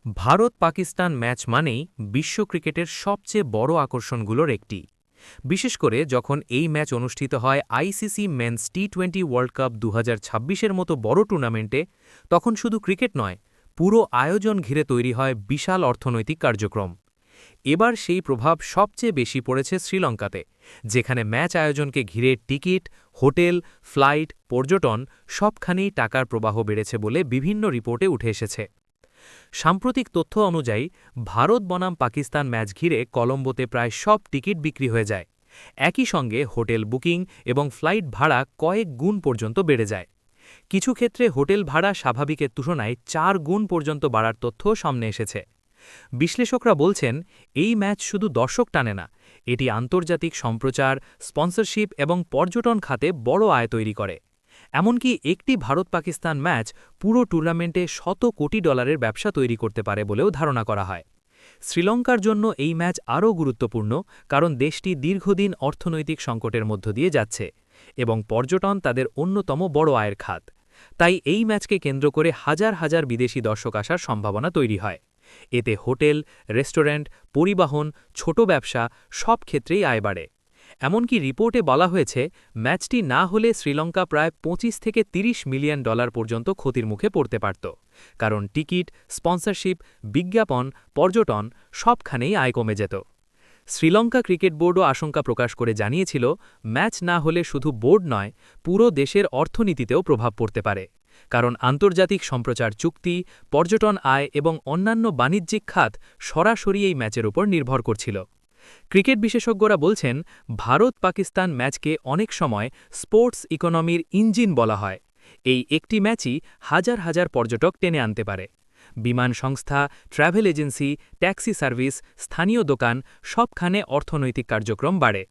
Bharat Pakistan match মানেই বিশ্ব ক্রিকেটের সবচেয়ে বড় আকর্ষণগুলোর একটি। বিশেষ করে যখন এই ম্যাচ অনুষ্ঠিত হয় আইসিসি মেন্স টি20 ওয়ার্ল্ড কাপ 2026-এর মতো বড় টুর্নামেন্টে, তখন শুধু ক্রিকেট নয়, পুরো আয়োজন ঘিরে তৈরি হয় বিশাল অর্থনৈতিক কার্যক্রম। এবার সেই প্রভাব সবচেয়ে বেশি পড়েছে শ্রীলঙ্কাতে, যেখানে ম্যাচ আয়োজনকে ঘিরে টিকিট, হোটেল, ফ্লাইট, পর্যটন সবখানেই টাকার প্রবাহ বেড়েছে বলে বিভিন্ন রিপোর্টে উঠে এসেছে। সাম্প্রতিক তথ্য অনুযায়ী ভারত বনাম পাকিস্তান ম্যাচ ঘিরে কলম্বোতে প্রায় সব টিকিট বিক্রি হয়ে যায়। একই সঙ্গে হোটেল বুকিং এবং ফ্লাইট ভাড়া কয়েক গুণ পর্যন্ত বেড়ে যায়। কিছু ক্ষেত্রে হোটেল ভাড়া স্বাভাবিকের তুলনায় 4 গুণ পর্যন্ত বাড়ার তথ্যও সামনে এসেছে। বিশ্লেষকরা বলছেন, এই ম্যাচ শুধু দর্শক টানে না, এটি আন্তর্জাতিক সম্প্রচার, স্পন্সরশিপ এবং পর্যটন খাতে বড় আয় তৈরি করে। এমনকি একটি ভারত-পাকিস্তান ম্যাচ পুরো টুর্নামেন্টে শত কোটি ডলারের ব্যবসা তৈরি করতে পারে বলেও ধারণা করা হয়। শ্রীলঙ্কার জন্য এই ম্যাচ আরও গুরুত্বপূর্ণ, কারণ দেশটি দীর্ঘদিন অর্থনৈতিক সংকটের মধ্য দিয়ে যাচ্ছে এবং পর্যটন তাদের অন্যতম বড় আয়ের খাত। তাই এই ম্যাচকে কেন্দ্র করে হাজার হাজার বিদেশি দর্শক আসার সম্ভাবনা তৈরি হয়। এতে হোটেল, রেস্টুরেন্ট, পরিবহন, ছোট ব্যবসা সব ক্ষেত্রেই আয় বাড়ে। এমনকি রিপোর্টে বলা হয়েছে, ম্যাচটি না হলে শ্রীলঙ্কা প্রায় 25 থেকে 30 মিলিয়ন ডলার পর্যন্ত ক্ষতির মুখে পড়তে পারত, কারণ টিকিট, স্পন্সরশিপ, বিজ্ঞাপন, পর্যটন সবখানেই আয় কমে যেত। শ্রীলঙ্কা ক্রিকেট বোর্ডও আশঙ্কা প্রকাশ করে জানিয়েছিল, ম্যাচ না হলে শুধু বোর্ড নয়, পুরো দেশের অর্থনীতিতেও প্রভাব পড়তে পারে, কারণ আন্তর্জাতিক সম্প্রচার চুক্তি, পর্যটন আয় এবং অন্যান্য বাণিজ্যিক খাত সরাসরি এই ম্যাচের উপর নির্ভর করছিল। ক্রিকেট বিশেষজ্ঞরা বলছেন, ভারত-পাকিস্তান ম্যাচকে অনেক সময় স্পোর্টস ইকোনমির ইঞ্জিন বলা হয়। এই একটি ম্যাচই হাজার হাজার পর্যটক টেনে আনতে পারে। বিমান সংস্থা, ট্র্যাভেল এজেন্সি, ট্যাক্সি সার্ভিস, স্থানীয় দোকান সবখানে অর্থনৈতিক কার্যক্রম বাড়ে।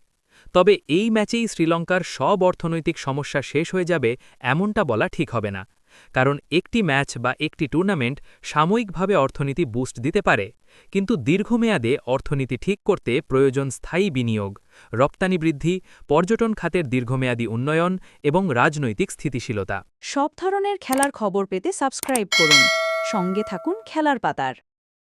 তবে এই ম্যাচেই শ্রীলঙ্কার সব অর্থনৈতিক সমস্যা শেষ হয়ে যাবে এমনটা বলা ঠিক হবে না, কারণ একটি ম্যাচ বা একটি টুর্নামেন্ট সাময়িকভাবে অর্থনীতি বুস্ট দিতে পারে, কিন্তু দীর্ঘমেয়াদে অর্থনীতি ঠিক করতে প্রয়োজন স্থায়ী বিনিয়োগ, রপ্তানি বৃদ্ধি, পর্যটন খাতের দীর্ঘমেয়াদী উন্নয়ন এবং রাজনৈতিক স্থিতিশীলতা। সব ধরনের খেলার খবর পেতে সাবস্ক্রাইব করুন। সঙ্গে থাকুন খেলার পাতার।